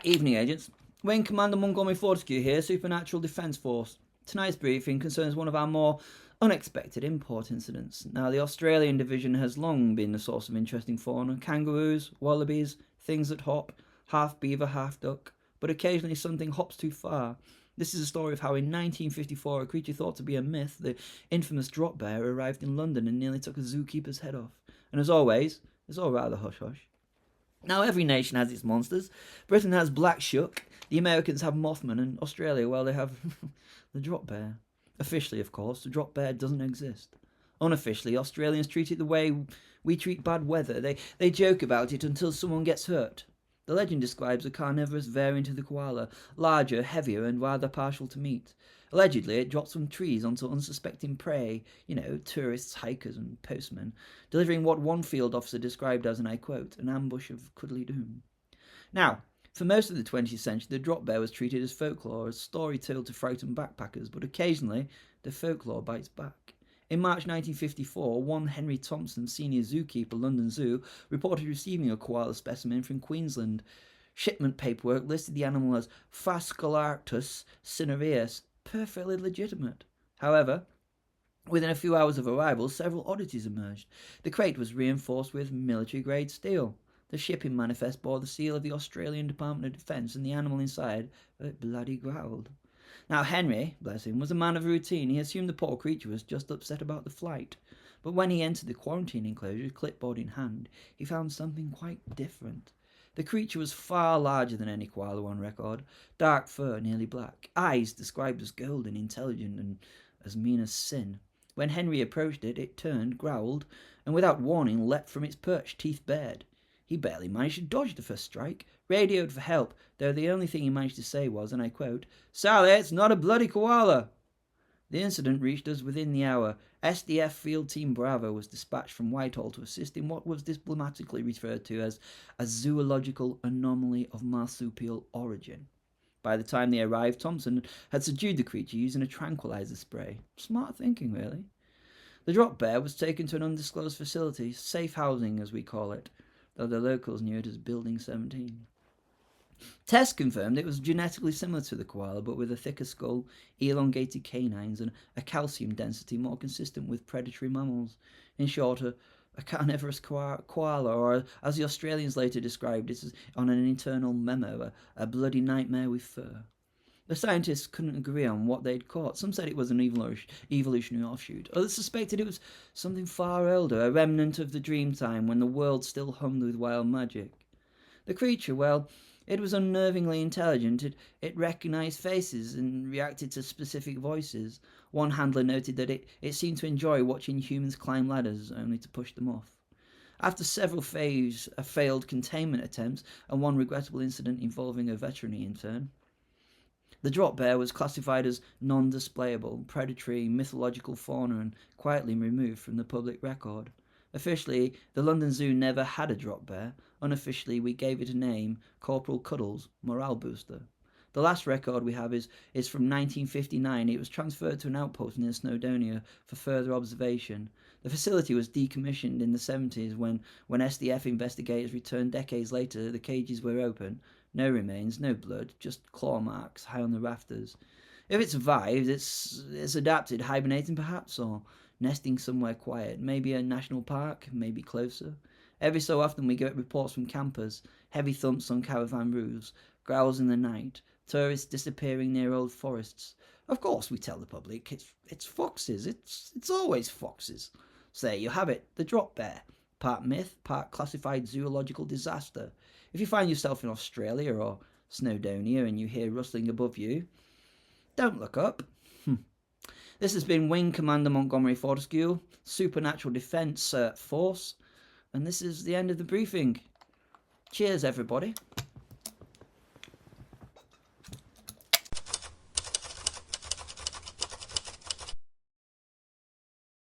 Evening agents. Wing Commander Montgomery Fortescue here, Supernatural Defence Force. Tonight's briefing concerns one of our more unexpected import incidents. Now, the Australian division has long been the source of interesting fauna. Kangaroos, wallabies, things that hop, half beaver, half duck, but occasionally something hops too far. This is a story of how in 1954 a creature thought to be a myth, the infamous drop bear, arrived in London and nearly took a zookeeper's head off. And as always, it's all rather hush-hush. Now, every nation has its monsters. Britain has Black Shuck, the Americans have Mothman, and Australia, well, they have the drop bear. Officially, of course, the drop bear doesn't exist. Unofficially, Australians treat it the way we treat bad weather. They joke about it until someone gets hurt. The legend describes a carnivorous variant of the koala, larger, heavier, and rather partial to meat. Allegedly, it drops from trees onto unsuspecting prey, tourists, hikers, and postmen, delivering what one field officer described as, and I quote, an ambush of cuddly doom. Now, for most of the 20th century, the drop bear was treated as folklore, as story told to frighten backpackers, but occasionally the folklore bites back. In March 1954, one Henry Thompson, senior zookeeper, London Zoo, reported receiving a koala specimen from Queensland. Shipment paperwork listed the animal as Phascolarctos cinereus, perfectly legitimate. However, within a few hours of arrival, several oddities emerged. The crate was reinforced with military-grade steel. The shipping manifest bore the seal of the Australian Department of Defence, and the animal inside bloody growled. Now, Henry, bless him, was a man of routine. He assumed the poor creature was just upset about the flight. But when he entered the quarantine enclosure, clipboard in hand, he found something quite different. The creature was far larger than any koala on record. Dark fur, nearly black. Eyes described as golden, intelligent, and as mean as sin. When Henry approached it, it turned, growled, and without warning leapt from its perch, teeth bared. He barely managed to dodge the first strike, radioed for help, though the only thing he managed to say was, and I quote, "Sally, it's not a bloody koala." The incident reached us within the hour. SDF Field Team Bravo was dispatched from Whitehall to assist in what was diplomatically referred to as a zoological anomaly of marsupial origin. By the time they arrived, Thompson had subdued the creature using a tranquilizer spray. Smart thinking, really. The drop bear was taken to an undisclosed facility, safe housing as we call it, though the locals knew it as Building 17. Tests confirmed it was genetically similar to the koala, but with a thicker skull, elongated canines, and a calcium density more consistent with predatory mammals. In short, a carnivorous koala, or as the Australians later described it on an internal memo, a bloody nightmare with fur. The scientists couldn't agree on what they'd caught. Some said it was an evolutionary offshoot. Others suspected it was something far older, a remnant of the dream time when the world still hummed with wild magic. The creature, well, it was unnervingly intelligent. It recognized faces and reacted to specific voices. One handler noted that it seemed to enjoy watching humans climb ladders, only to push them off. After several failed containment attempts and one regrettable incident involving a veterinary intern, the drop bear was classified as non-displayable, predatory, mythological fauna and quietly removed from the public record. Officially, the London Zoo never had a drop bear. Unofficially, we gave it a name, Corporal Cuddles, morale booster. The last record we have is from 1959. It was transferred to an outpost near Snowdonia for further observation. The facility was decommissioned in the 70s when SDF investigators returned decades later. The cages were open. No remains, no blood, just claw marks high on the rafters. If it survived, it's adapted, hibernating perhaps, or nesting somewhere quiet, maybe a national park, maybe closer. Every so often we get reports from campers, heavy thumps on caravan roofs, growls in the night, tourists disappearing near old forests. Of course we tell the public, it's foxes, it's always foxes. So there you have it, the drop bear. Part myth, part classified zoological disaster. If you find yourself in Australia or Snowdonia and you hear rustling above you, don't look up. This has been Wing Commander Montgomery Fortescue, Supernatural Defence Force, and this is the end of the briefing. Cheers, everybody.